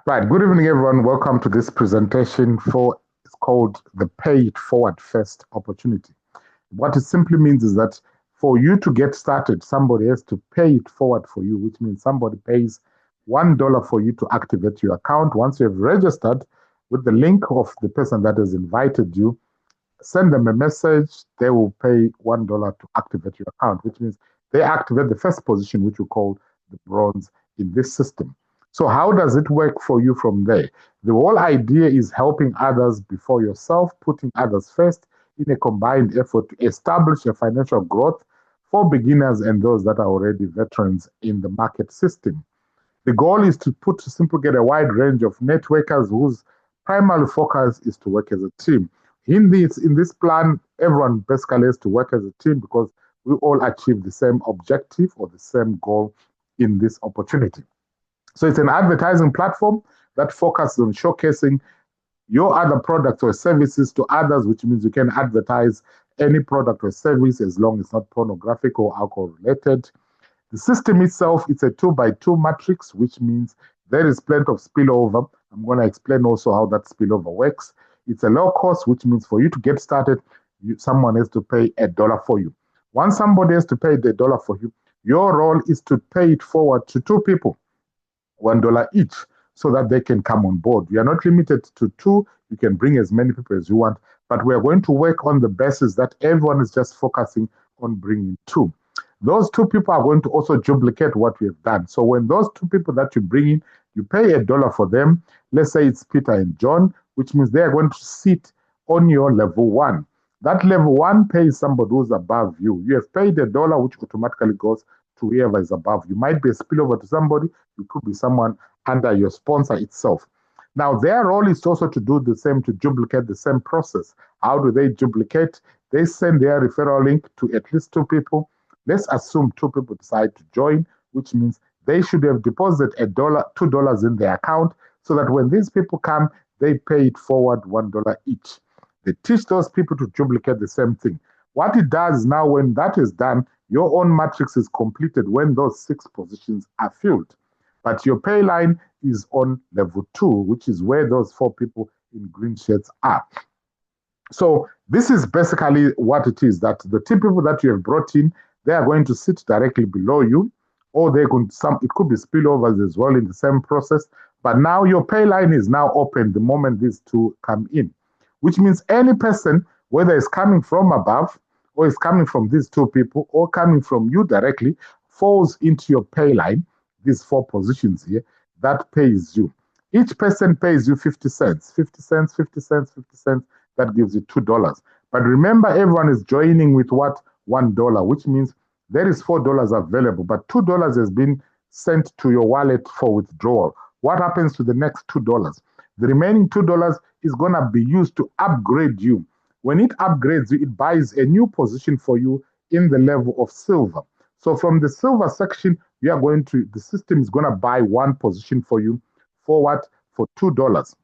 Right. Good evening, everyone. Welcome to this presentation for it's called the Pay It Forward First opportunity. What it simply means is that for you to get started, somebody has to pay it forward for you, which means somebody pays $1 for you to activate your account. Once you have registered with the link of the person that has invited you, send them a message. They will pay $1 to activate your account, which means they activate the first position, which we call the bronze in this system. So, how does it work for you from there? The whole idea is helping others before yourself, putting others first in a combined effort to establish a financial growth for beginners and those that are already veterans in the market system. The goal is to put to simply get a wide range of networkers whose primary focus is to work as a team. In this plan, everyone basically has to work as a team because we all achieve the same objective or the same goal in this opportunity. So it's an advertising platform that focuses on showcasing your other products or services to others, which means you can advertise any product or service as long as it's not pornographic or alcohol related. The system itself, it's a 2 by 2 matrix, which means there is plenty of spillover. I'm going to explain also how that spillover works. It's a low cost, which means for you to get started, someone has to pay $1 for you. Once somebody has to pay the dollar for you, your role is to pay it forward to two people, $1 each, so that they can come on board. You are not limited to two. You can bring as many people as you want, but we are going to work on the basis that everyone is just focusing on bringing two. Those two people are going to also duplicate what we have done. So when those two people that you bring in, you pay $1 for them. Let's say it's Peter and John, which means they are going to sit on your level one. That level one pays somebody who's above you. You have paid $1, which automatically goes to whoever is above you. Might be a spillover to somebody, it could be someone under your sponsor itself. Now, their role is also to do the same, to duplicate the same process. How do they duplicate? They send their referral link to at least two people. Let's assume two people decide to join, which means they should have deposited $2 in their account so that when these people come, they pay it forward $1 each. They teach those people to duplicate the same thing. What it does now, when that is done, your own matrix is completed when those 6 positions are filled. But your pay line is on level 2, which is where those 4 people in green shirts are. So this is basically what it is, that the 2 people that you have brought in, they are going to sit directly below you, or they could some it could be spillovers as well in the same process. But now your pay line is now open the moment these two come in, which means any person, whether it's coming from above or is coming from these 2 people or coming from you directly, falls into your pay line, these 4 positions here, that pays you. Each person pays you 50 cents, 50 cents, 50 cents, 50 cents. That gives you $2. But remember, everyone is joining with what? $1, which means there is $4 available, but $2 has been sent to your wallet for withdrawal. What happens to the next $2? The remaining $2 is going to be used to upgrade you. When it upgrades you, it buys a new position for you in the level of silver. So from the silver section, the system is going to buy 1 position for you for what? For $2.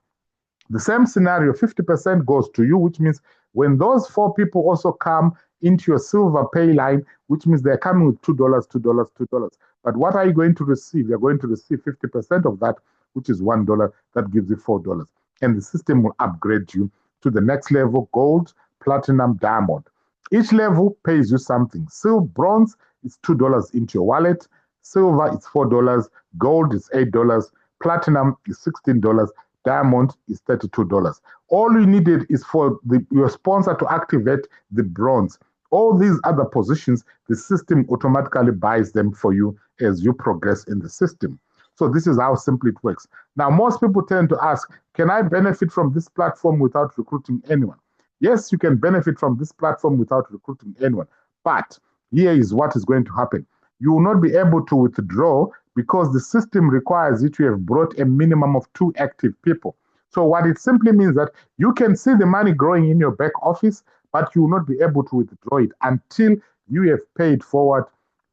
The same scenario, 50% goes to you, which means when those 4 people also come into your silver pay line, which means they're coming with $2, $2, $2. But what are you going to receive? You're going to receive 50% of that, which is $1. That gives you $4. And the system will upgrade you to the next level: gold, platinum, diamond. Each level pays you something. Silver, bronze is $2 into your wallet. Silver is $4. Gold is $8. Platinum is $16. Diamond is $32. All you needed is for your sponsor to activate the bronze. All these other positions, the system automatically buys them for you as you progress in the system. So this is how simply it works. Now, most people tend to ask, can I benefit from this platform without recruiting anyone? Yes, you can benefit from this platform without recruiting anyone. But here is what is going to happen. You will not be able to withdraw because the system requires you to have brought a minimum of 2 active people. So what it simply means that you can see the money growing in your back office, but you will not be able to withdraw it until you have paid forward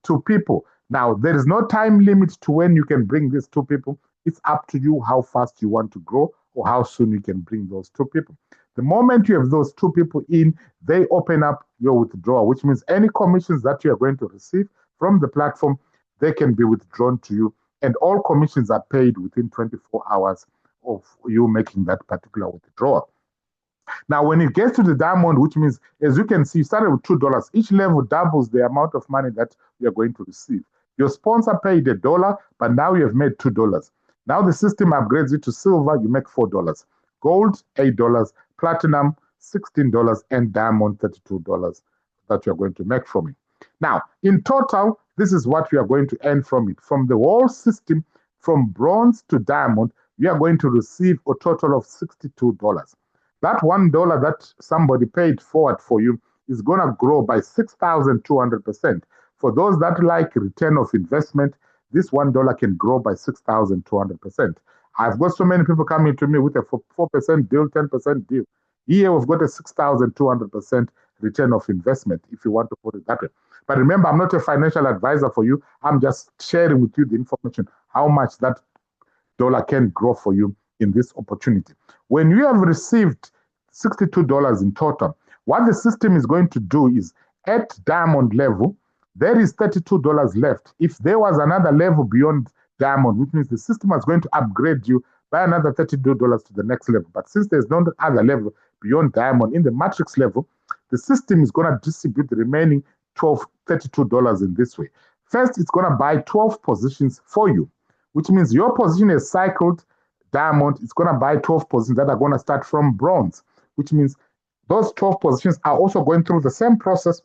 2 people. Now, there is no time limit to when you can bring these 2 people. It's up to you how fast you want to grow or how soon you can bring those 2 people. The moment you have those 2 people in, they open up your withdrawal, which means any commissions that you are going to receive from the platform, they can be withdrawn to you and all commissions are paid within 24 hours of you making that particular withdrawal. Now, when it gets to the diamond, which means, as you can see, you started with $2. Each level doubles the amount of money that you're going to receive. Your sponsor paid $1, but now you have made $2. Now the system upgrades you to silver, you make $4. Gold, $8. Platinum, $16. And diamond, $32 that you're going to make from it. Now, in total, this is what you are going to earn from it. From the whole system, from bronze to diamond, you are going to receive a total of $62. That $1 that somebody paid forward for you is going to grow by 6,200%. For those that like return of investment, this $1 can grow by 6,200%. I've got so many people coming to me with a 4% deal, 10% deal. Here we've got a 6,200% return of investment, if you want to put it that way. But remember, I'm not a financial advisor for you. I'm just sharing with you the information, how much that dollar can grow for you in this opportunity. When you have received $62 in total, what the system is going to do is, at diamond level, there is $32 left. If there was another level beyond diamond, which means the system is going to upgrade you by another $32 to the next level. But since there's no other level beyond diamond, in the matrix level, the system is going to distribute the remaining $32 in this way. First, it's going to buy 12 positions for you, which means your position is cycled diamond. It's going to buy 12 positions that are going to start from bronze, which means those 12 positions are also going through the same process,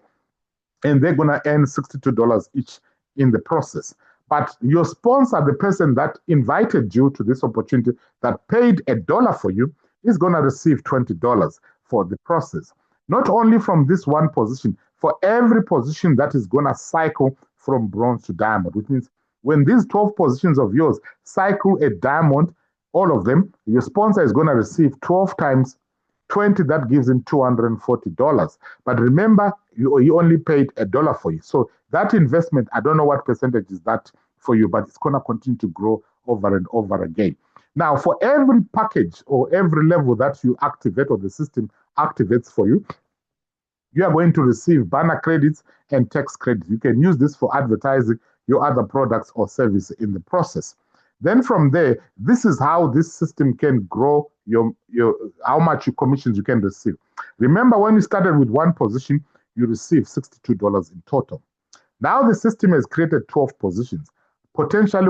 and they're going to earn $62 each in the process. But your sponsor, the person that invited you to this opportunity, that paid $1 for you, is going to receive $20 for the process. Not only from this one position, for every position that is going to cycle from bronze to diamond, which means when these 12 positions of yours cycle a diamond, all of them, your sponsor is going to receive 12 times 20, that gives him $240. But remember, you only paid $1 for you. So that investment, I don't know what percentage is that for you, but it's going to continue to grow over and over again. Now, for every package or every level that you activate or the system activates for you, you are going to receive banner credits and tax credits. You can use this for advertising your other products or services in the process. Then from there, this is how this system can grow your how much commissions you can receive. Remember, when you started with one position, you receive $62 in total. Now the system has created 12 positions. Potentially,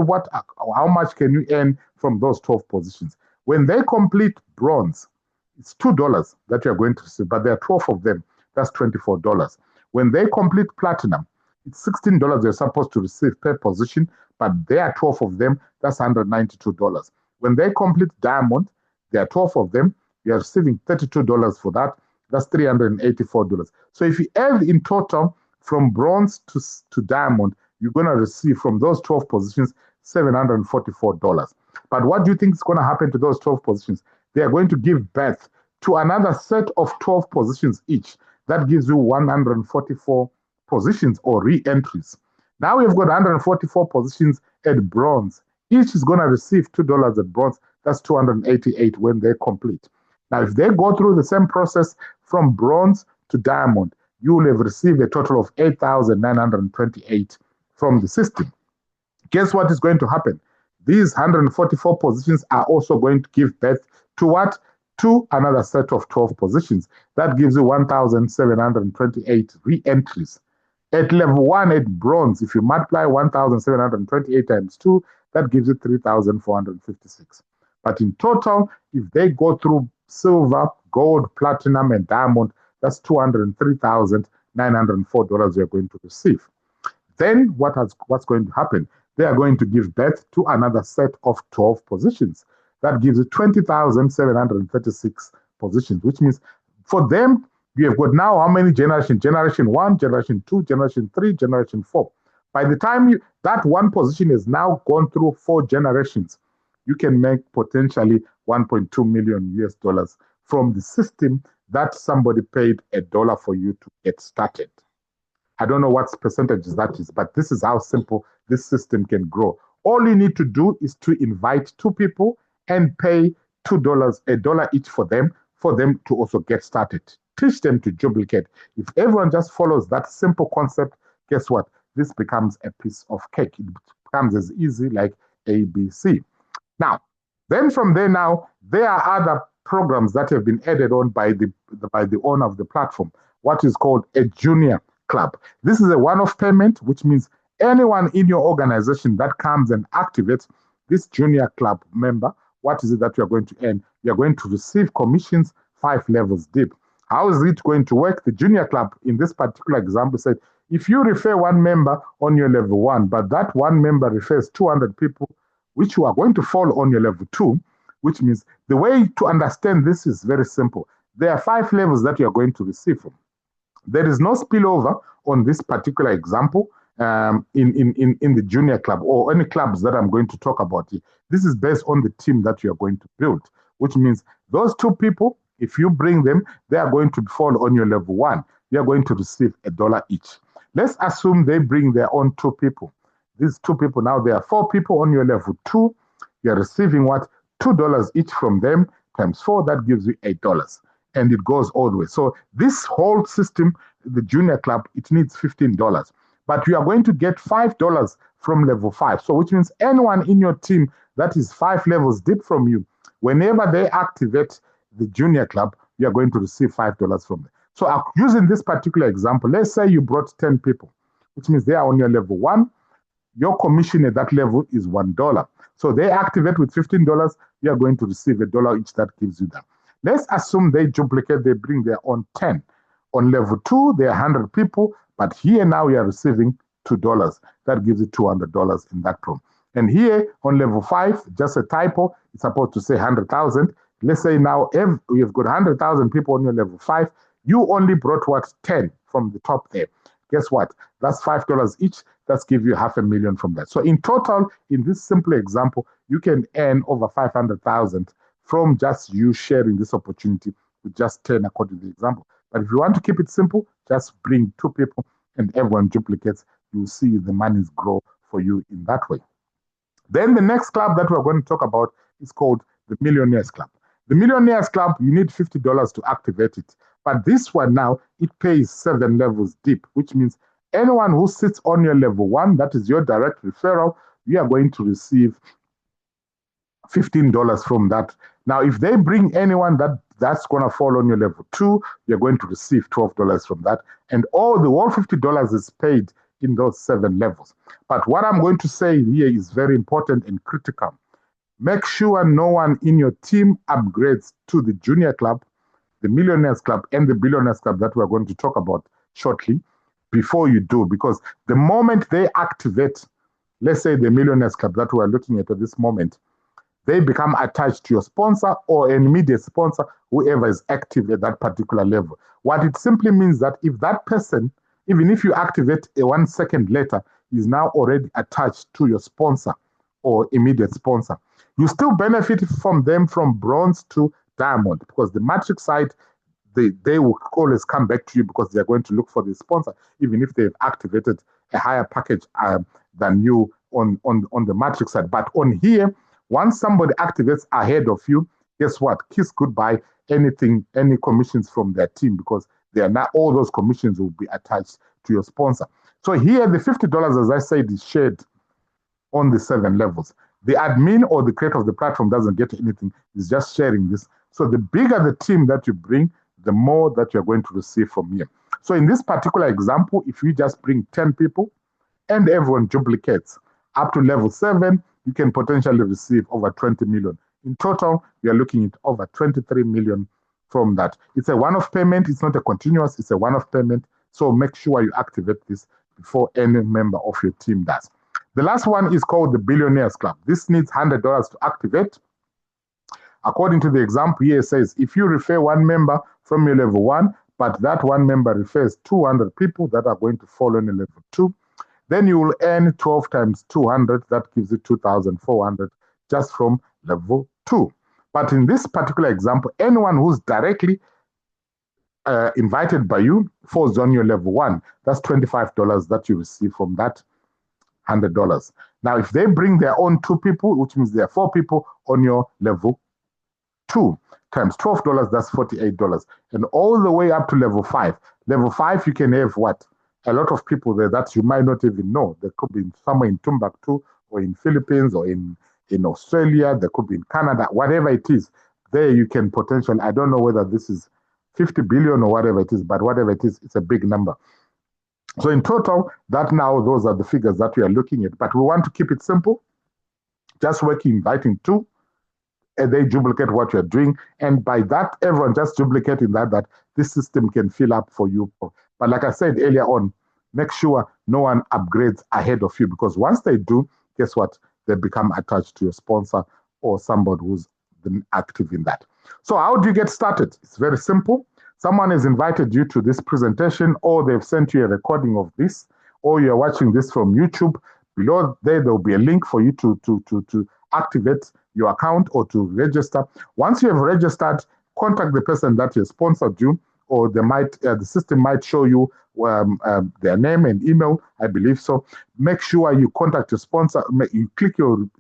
how much can you earn from those 12 positions? When they complete bronze, it's $2 that you're going to receive, but there are 12 of them. That's $24. When they complete platinum, it's $16 they're supposed to receive per position, but there are 12 of them. That's $192. When they complete diamond, there are 12 of them. You're receiving $32 for that. That's $384. So if you add in total from bronze to diamond, you're going to receive from those 12 positions $744. But what do you think is going to happen to those 12 positions? They are going to give birth to another set of 12 positions each. That gives you 144 positions or re-entries. Now we've got 144 positions at bronze. Each is going to receive $2 at bronze. That's $288 when they complete. Now, if they go through the same process from bronze to diamond, you will have received a total of 8,928 from the system. Guess what is going to happen? These 144 positions are also going to give birth to what? To another set of 12 positions. That gives you 1,728 re-entries. At level 1 at bronze, if you multiply 1,728 times 2, that gives you 3,456. But in total, if they go through silver, gold, platinum, and diamond, that's $203,904 you're going to receive. Then what's going to happen? They are going to give birth to another set of 12 positions. That gives you 20,736 positions, which means for them, you have got now how many generations? Generation 1, Generation 2, Generation 3, Generation 4. By the time that one position is now gone through 4 generations, you can make potentially 1.2 million US dollars from the system that somebody paid $1 for you to get started. I don't know what percentage that is, but this is how simple this system can grow. All you need to do is to invite 2 people and pay $2, $1 each for them to also get started. Teach them to duplicate. If everyone just follows that simple concept, guess what? This becomes a piece of cake. It becomes as easy like ABC. Now, then from there now, there are other programs that have been added on by the owner of the platform, what is called a junior club. This is a one-off payment, which means anyone in your organization that comes and activates this junior club member, what is it that you're going to earn? You're going to receive commissions 5 levels deep. How is it going to work? The junior club, in this particular example, said, if you refer one member on your level 1, but that one member refers 200 people, which you are going to fall on your level 2, which means the way to understand this is very simple. There are 5 levels that you are going to receive from. There is no spillover on this particular example in the junior club or any clubs that I'm going to talk about here. This is based on the team that you are going to build, which means those 2 people, if you bring them, they are going to fall on your level 1. You are going to receive $1 each. Let's assume they bring their own 2 people. These 2 people, now there are 4 people on your level 2. You're receiving what? $2 each from them times 4, that gives you $8. And it goes all the way. So this whole system, the junior club, it needs $15. But you are going to get $5 from level 5. So which means anyone in your team that is 5 levels deep from you, whenever they activate the junior club, you are going to receive $5 from them. So using this particular example, let's say you brought 10 people, which means they are on your level 1. Your commission at that level is $1. So they activate with $15, you are going to receive $1 each. That gives you that. Let's assume they duplicate, they bring their own 10. On level 2, there are 100 people, but here now you are receiving $2. That gives you $200 in that program. And here on level 5, just a typo, it's supposed to say 100,000. Let's say now you've got 100,000 people on your level 5. You only brought what? 10 from the top there. Guess what? That's $5 each. That's give you $500,000 from that. So in total, in this simple example, you can earn over 500,000 from just you sharing this opportunity with just 10 according to the example. But if you want to keep it simple, just bring 2 people and everyone duplicates. You'll see the monies grow for you in that way. Then the next club that we're going to talk about is called the Millionaires Club. The Millionaires Club, you need $50 to activate it. But this one now, it pays 7 levels deep, which means anyone who sits on your level 1, that is your direct referral, you are going to receive $15 from that. Now, if they bring anyone that's going to fall on your level 2, you're going to receive $12 from that. And all $50 is paid in those 7 levels. But what I'm going to say here is very important and critical. Make sure no one in your team upgrades to the junior club, the Millionaires Club, and the Billionaires Club that we're going to talk about shortly before you do. Because the moment they activate, let's say the Millionaires Club that we're looking at this moment, they become attached to your sponsor or an immediate sponsor, whoever is active at that particular level. What it simply means that if that person, even if you activate 1 second later, is now already attached to your sponsor or immediate sponsor, you still benefit from them from bronze to diamond, because the matrix side, they will always come back to you because they're going to look for the sponsor, even if they've activated a higher package than you on the matrix side. But on here, once somebody activates ahead of you, guess what? Kiss goodbye anything, any commissions from their team, because they are not, all those commissions will be attached to your sponsor. So here, the $50, as I said, is shared on the 7 levels. The admin or the creator of the platform doesn't get anything. It's just sharing this. So the bigger the team that you bring, the more that you're going to receive from here. So in this particular example, if you just bring 10 people and everyone duplicates up to level 7, you can potentially receive over 20 million. In total, you're looking at over 23 million from that. It's a one-off payment. It's not a continuous. It's a one-off payment. So make sure you activate this before any member of your team does. The last one is called the Billionaires Club. This needs $100 to activate. According to the example here, it says, if you refer one member from your level 1, but that one member refers 200 people that are going to fall on your level 2, then you will earn 12 times 200. That gives you 2,400 just from level 2. But in this particular example, anyone who's directly invited by you falls on your level 1. That's $25 that you receive from that $100. Now, if they bring their own 2 people, which means there are 4 people on your level 2 times $12, that's $48. And all the way up to level 5. Level 5, you can have what? A lot of people there that you might not even know. They could be somewhere in Timbuktu or in Philippines, or in Australia, there could be in Canada, whatever it is. There you can potentially, I don't know whether this is 50 billion or whatever it is, but whatever it is, it's a big number. So in total, that now, those are the figures that we are looking at. But we want to keep it simple, just working, inviting two, and they duplicate what you're doing. And by that, everyone just duplicating that this system can fill up for you. But like I said earlier on, make sure no one upgrades ahead of you, because once they do, guess what? They become attached to your sponsor or somebody who's been active in that. So how do you get started? It's very simple. Someone has invited you to this presentation, or they've sent you a recording of this, or you're watching this from YouTube. Below there'll be a link for you to activate your account or to register. Once you have registered, contact the person that has sponsored you, or the system might show you their name and email, I believe so. Make sure you contact your sponsor. You click you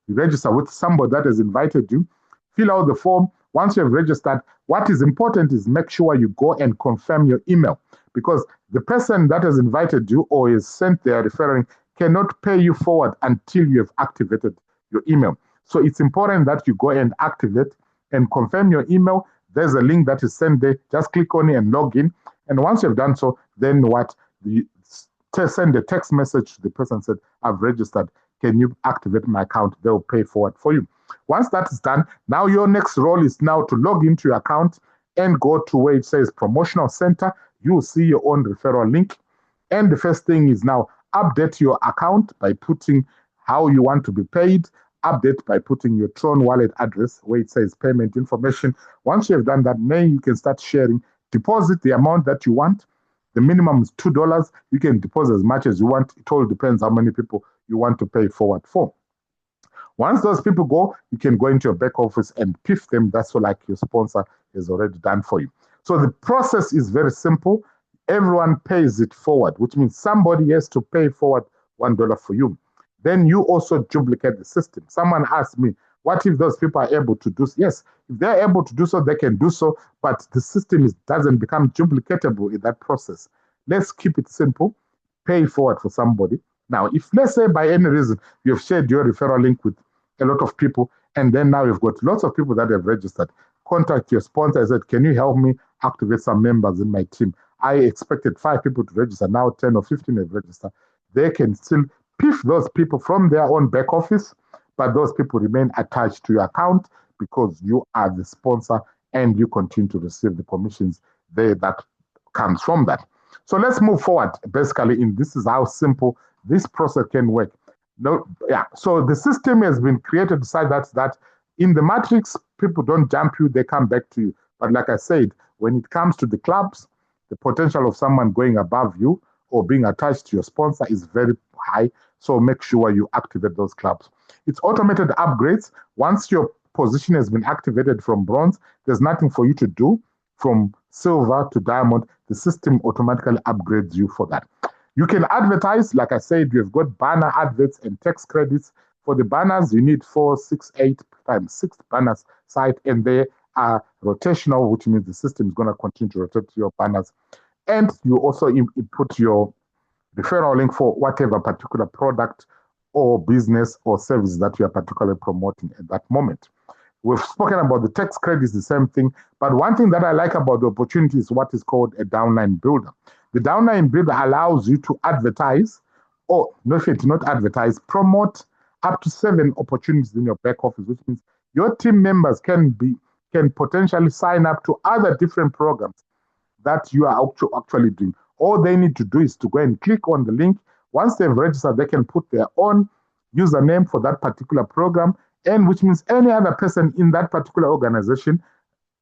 register with somebody that has invited you. Fill out the form. Once you have registered, what is important is make sure you go and confirm your email, because the person that has invited you or is sent their referring cannot pay you forward until you have activated your email. So it's important that you go and activate and confirm your email. There's a link that is sent there. Just click on it and log in. And once you've done so, then you send a text message to the person, said, I've registered. Can you activate my account? They'll pay forward for you. Once that is done, now your next role is now to log into your account and go to where it says Promotional Center. You'll see your own referral link. And the first thing is now update your account by putting how you want to be paid. Update by putting your Tron wallet address where it says payment information. Once you have done that, then you can start sharing. Deposit the amount that you want. The minimum is $2. You can deposit as much as you want. It all depends how many people you want to pay forward for. Once those people go, you can go into your back office and PIF them. That's what like your sponsor has already done for you. So the process is very simple. Everyone pays it forward, which means somebody has to pay forward $1 for you. Then you also duplicate the system. Someone asked me, what if those people are able to do so? Yes, if they're able to do so, they can do so, but the system doesn't become duplicatable in that process. Let's keep it simple. Pay forward for somebody. Now, if let's say by any reason you've shared your referral link with a lot of people, and then now you've got lots of people that have registered, contact your sponsor and said, can you help me activate some members in my team? I expected 5 people to register. Now 10 or 15 have registered. They can still PIF those people from their own back office, but those people remain attached to your account because you are the sponsor and you continue to receive the commissions there that comes from that. So let's move forward. Basically, this is how simple this process can work. So the system has been created so that in the matrix, people don't jump you, they come back to you. But like I said, when it comes to the clubs, the potential of someone going above you or being attached to your sponsor is very high. So make sure you activate those clubs. It's automated upgrades. Once your position has been activated from bronze, there's nothing for you to do. From silver to diamond, the system automatically upgrades you for that. You can advertise. Like I said, you've got banner adverts and text credits. For the banners, you need 4, 6, 8 times 6 banners site, and they are rotational, which means the system is going to continue to rotate your banners. And you also input your referral link for whatever particular product or business or service that you are particularly promoting at that moment. We've spoken about the text credits, the same thing. But one thing that I like about the opportunity is what is called a downline builder. The downline builder allows you to advertise, or not advertise, promote up to 7 opportunities in your back office, which means your team members can potentially sign up to other different programs that you are actually doing. All they need to do is to go and click on the link. Once they've registered, they can put their own username for that particular program, and which means any other person in that particular organization,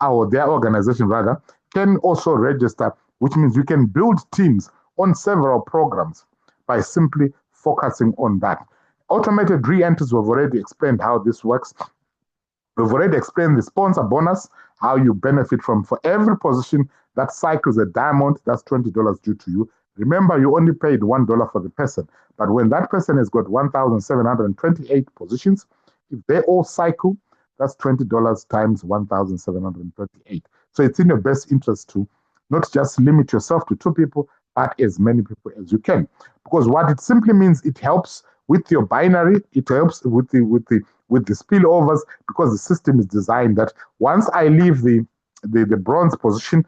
or their organization rather, can also register, which means you can build teams on several programs by simply focusing on that. Automated reentries, we've already explained how this works. We've already explained the sponsor bonus, how you benefit from for every position that cycles a diamond, that's $20 due to you. Remember, you only paid $1 for the person, but when that person has got 1,728 positions, if they all cycle, that's $20 times 1,728. So it's in your best interest to not just limit yourself to 2 people, but as many people as you can. Because what it simply means, it helps with your binary. It helps with the spillovers, because the system is designed that once I leave the bronze position,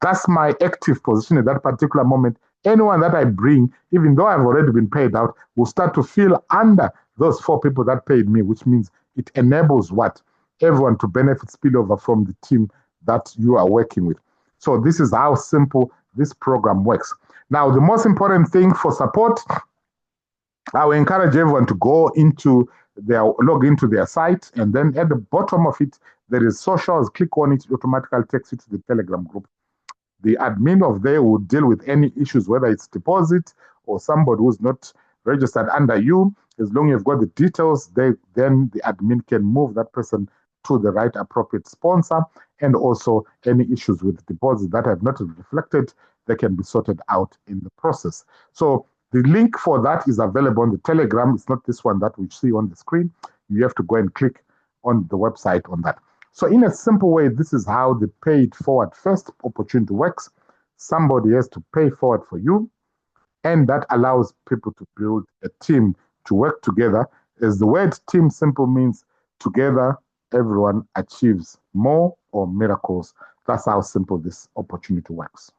that's my active position at that particular moment. Anyone that I bring, even though I've already been paid out, will start to feel under those 4 people that paid me, which means it enables what? Everyone to benefit spillover from the team that you are working with. So this is how simple this program works. Now, the most important thing for support, I will encourage everyone to log into their site, and then at the bottom of it, there is socials. Click on it, it automatically takes you to the Telegram group. The admin of there will deal with any issues, whether it's deposit or somebody who's not registered under you. As long as you've got the details, then the admin can move that person to the right appropriate sponsor, and also any issues with deposits that have not reflected, they can be sorted out in the process. So the link for that is available on the Telegram. It's not this one that we see on the screen. You have to go and click on the website on that. So in a simple way, this is how the paid forward first opportunity works. Somebody has to pay forward for you, and that allows people to build a team to work together. As the word team simple means, together everyone achieves more or miracles. That's how simple this opportunity works.